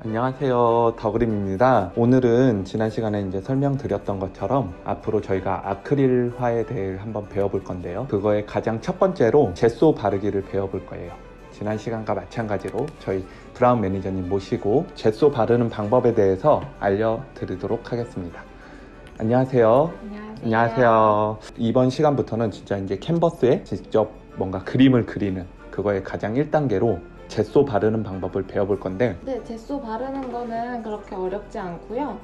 안녕하세요, 더그림입니다. 오늘은 지난 시간에 이제 설명드렸던 것처럼 앞으로 저희가 아크릴화에 대해 한번 배워볼 건데요. 그거의 가장 첫 번째로 젯소 바르기를 배워볼 거예요. 지난 시간과 마찬가지로 저희 브라운 매니저님 모시고 젯소 바르는 방법에 대해서 알려드리도록 하겠습니다. 안녕하세요. 안녕하세요. 이번 시간부터는 진짜 이제 캔버스에 직접 뭔가 그림을 그리는 그거의 가장 1단계로 젯소 바르는 방법을 배워볼 건데, 네, 젯소 바르는 거는 그렇게 어렵지 않고요.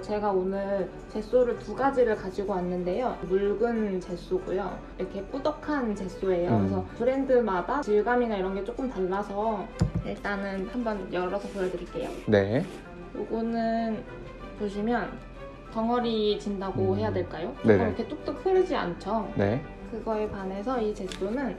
제가 오늘 젯소를 두 가지를 가지고 왔는데요. 묽은 젯소고요. 이렇게 꾸덕한 젯소예요. 그래서 브랜드마다 질감이나 이런 게 조금 달라서 일단은 한번 열어서 보여드릴게요. 네. 요거는 보시면 덩어리 진다고 해야 될까요? 네네. 이렇게 뚝뚝 흐르지 않죠? 네. 그거에 반해서 이 젯소는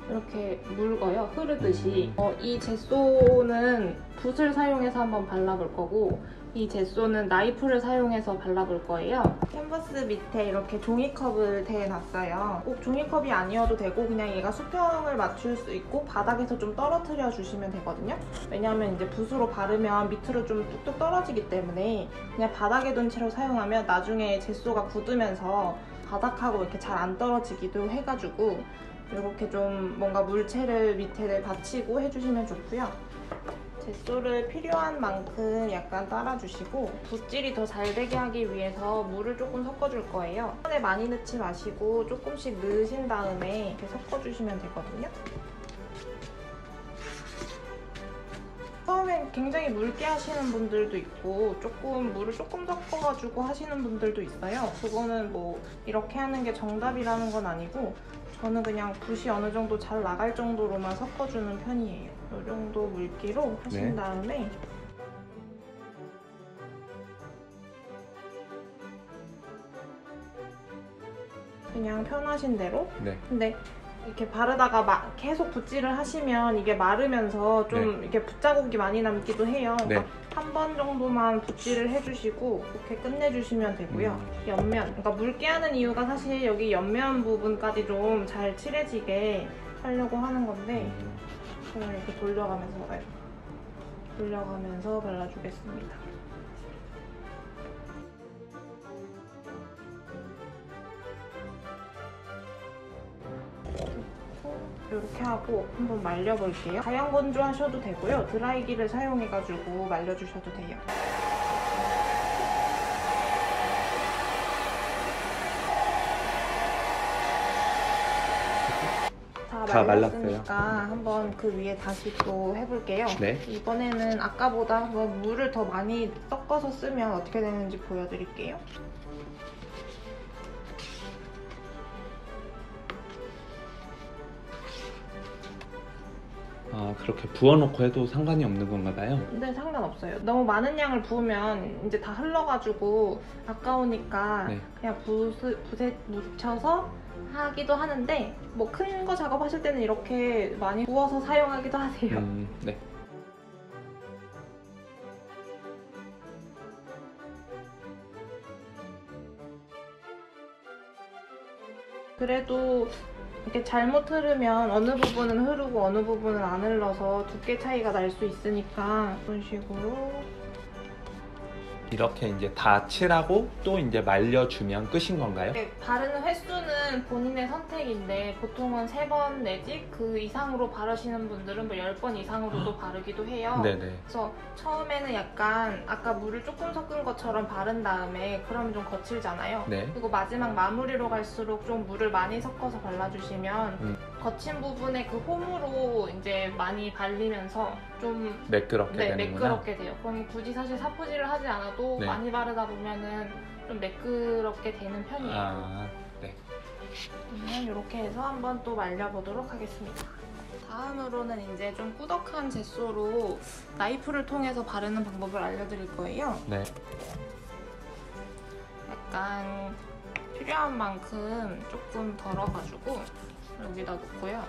이렇게 묽어요, 흐르듯이. 이 젯소는 붓을 사용해서 한번 발라볼 거고, 이 젯소는 나이프를 사용해서 발라볼 거예요. 캔버스 밑에 이렇게 종이컵을 대놨어요. 꼭 종이컵이 아니어도 되고 그냥 얘가 수평을 맞출 수 있고 바닥에서 좀 떨어뜨려 주시면 되거든요. 왜냐하면 이제 붓으로 바르면 밑으로 좀 뚝뚝 떨어지기 때문에 그냥 바닥에 둔 채로 사용하면 나중에 젯소가 굳으면서 바닥하고 이렇게 잘 안 떨어지기도 해가지고 이렇게 좀 뭔가 물체를 밑에 받치고 해주시면 좋고요. 젯소를 필요한 만큼 약간 따라주시고 붓질이 더 잘 되게 하기 위해서 물을 조금 섞어줄 거예요. 한 번에 많이 넣지 마시고 조금씩 넣으신 다음에 이렇게 섞어주시면 되거든요. 처음엔 굉장히 묽게 하시는 분들도 있고 물을 조금 섞어가지고 하시는 분들도 있어요. 그거는 뭐 이렇게 하는 게 정답이라는 건 아니고 저는 그냥 붓이 어느 정도 잘 나갈 정도로만 섞어주는 편이에요. 이 정도 물기로 하신 다음에 그냥 편하신 대로. 근데 이렇게 바르다가 계속 붓질을 하시면 이게 마르면서 좀 이렇게 붓자국이 많이 남기도 해요. 그러니까 한 번 정도만 붓질을 해주시고 이렇게 끝내주시면 되고요. 옆면, 그러니까 붉게 하는 이유가 사실 여기 옆면 부분까지 좀 잘 칠해지게 하려고 하는 건데 저는 이렇게 돌려가면서 발라주겠습니다. 이렇게 하고 한번 말려볼게요. 가양 건조하셔도 되고요. 드라이기를 사용해가지고 말려주셔도 돼요. 다 말랐으니까 한번 그 위에 다시 또 해볼게요. 이번에는 아까보다 한번 물을 더 많이 섞어서 쓰면 어떻게 되는지 보여드릴게요. 그렇게 부어놓고 해도 상관이 없는 건가 봐요? 네, 상관없어요. 너무 많은 양을 부으면 이제 다 흘러가지고 아까우니까 그냥 붓에 묻혀서 하기도 하는데 뭐 큰 거 작업하실 때는 이렇게 많이 부어서 사용하기도 하세요. 네. 그래도 이렇게 잘못 흐르면 어느 부분은 흐르고 어느 부분은 안 흘러서 두께 차이가 날 수 있으니까 이런 식으로 이렇게 이제 다 칠하고 또 이제 말려주면 끝인 건가요? 바르는 횟수는 본인의 선택인데 보통은 3번 내지 그 이상으로 바르시는 분들은 뭐 10번 이상으로도 바르기도 해요. 그래서 처음에는 약간 아까 물을 조금 섞은 것처럼 바른 다음에 그러면 좀 거칠잖아요. 그리고 마지막 마무리로 갈수록 좀 물을 많이 섞어서 발라주시면 거친 부분에 그 홈으로 이제 많이 발리면서 좀 매끄럽게 되는구나. 매끄럽게 돼요. 그럼 굳이 사실 사포질을 하지 않아도 많이 바르다 보면은 좀 매끄럽게 되는 편이에요. 그러면 이렇게 해서 한번 또 말려보도록 하겠습니다. 다음으로는 이제 좀 꾸덕한 젯소로 나이프를 통해서 바르는 방법을 알려드릴 거예요. 약간 필요한 만큼 조금 덜어가지고 여기다 놓고요.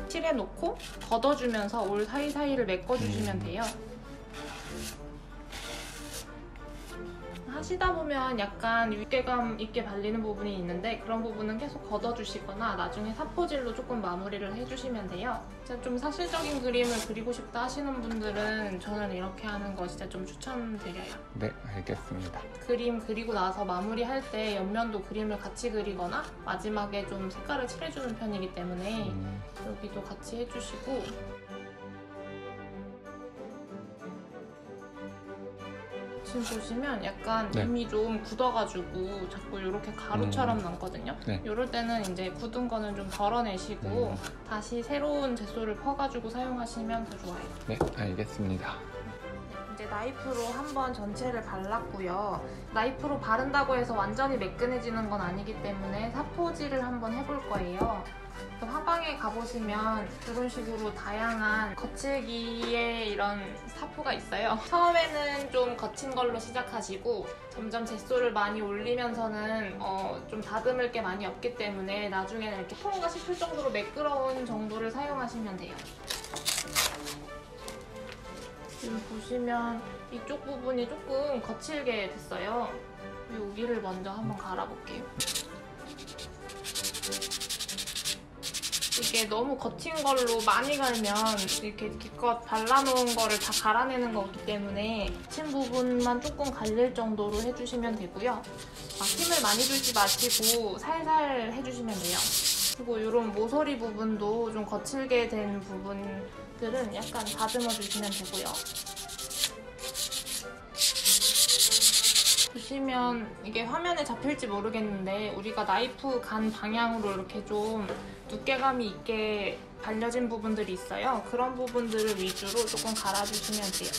칠해놓고 걷어주면서 올 사이사이를 메꿔주시면 돼요. 하시다 보면 약간 유쾌감 있게 발리는 부분이 있는데 그런 부분은 계속 걷어주시거나 나중에 사포질로 조금 마무리를 해주시면 돼요. 진짜 좀 사실적인 그림을 그리고 싶다 하시는 분들은 저는 이렇게 하는 거 진짜 좀 추천드려요. 네, 알겠습니다. 그림 그리고 나서 마무리할 때 옆면도 그림을 같이 그리거나 마지막에 좀 색깔을 칠해주는 편이기 때문에 여기도 같이 해주시고, 지금 보시면 약간 네. 이미 좀 굳어가지고 자꾸 이렇게 가루처럼 남거든요. 네. 이럴 때는 이제 굳은 거는 좀 덜어내시고 다시 새로운 젯소를 퍼가지고 사용하시면 더 좋아요. 네, 알겠습니다. 이제 나이프로 한번 전체를 발랐고요. 나이프로 바른다고 해서 완전히 매끈해지는 건 아니기 때문에 사포질을 한번 해볼 거예요. 화방에 가보시면 이런 식으로 다양한 거칠기의 이런 사포가 있어요. 처음에는 좀 거친 걸로 시작하시고 점점 젯소를 많이 올리면서는 좀 다듬을 게 많이 없기 때문에 나중에는 이렇게 통과 싶을 정도로 매끄러운 정도를 사용하시면 돼요. 지금 보시면 이쪽 부분이 조금 거칠게 됐어요. 여기를 먼저 한번 갈아볼게요. 이게 너무 거친 걸로 많이 갈면 이렇게 기껏 발라놓은 거를 다 갈아내는 거기 때문에 거친 부분만 조금 갈릴 정도로 해주시면 되고요. 힘을 많이 주지 마시고 살살 해주시면 돼요. 그리고 이런 모서리 부분도 좀 거칠게 된 부분들은 약간 다듬어 주시면 되고요. 보시면 이게 화면에 잡힐지 모르겠는데 우리가 나이프 간 방향으로 이렇게 좀 두께감이 있게 발려진 부분들이 있어요. 그런 부분들을 위주로 조금 갈아주시면 돼요.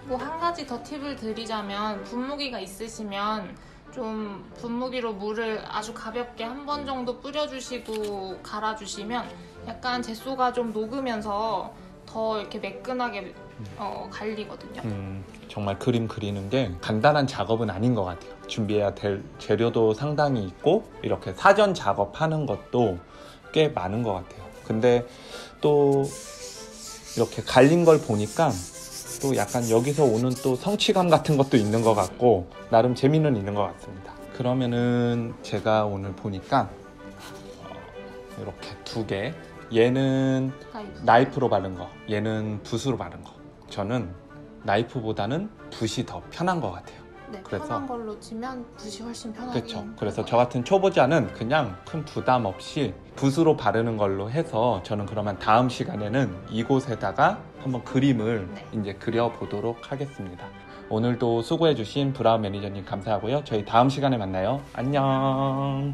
뭐 한 가지 더 팁을 드리자면 분무기가 있으시면 좀 분무기로 물을 아주 가볍게 한 번 정도 뿌려주시고 갈아주시면 약간 젯소가 좀 녹으면서 더 이렇게 매끈하게 갈리거든요. 정말 그림 그리는 게 간단한 작업은 아닌 것 같아요. 준비해야 될 재료도 상당히 있고 이렇게 사전 작업하는 것도 꽤 많은 것 같아요. 근데 또 이렇게 갈린 걸 보니까 또 약간 여기서 오는 또 성취감 같은 것도 있는 것 같고 나름 재미는 있는 것 같습니다. 그러면은 제가 오늘 보니까 이렇게 두 개, 얘는 나이프로 바른 거, 얘는 붓으로 바른 거. 저는 나이프보다는 붓이 더 편한 것 같아요. 네, 그래서 편한 걸로 치면 붓이 훨씬 편하긴 그렇죠. 할 그래서 거예요. 저 같은 초보자는 그냥 큰 부담 없이 붓으로 바르는 걸로 해서 저는 그러면 다음 시간에는 이곳에다가 한번 그림을 네. 이제 그려보도록 하겠습니다. 오늘도 수고해주신 브라운 매니저님 감사하고요. 저희 다음 시간에 만나요. 안녕.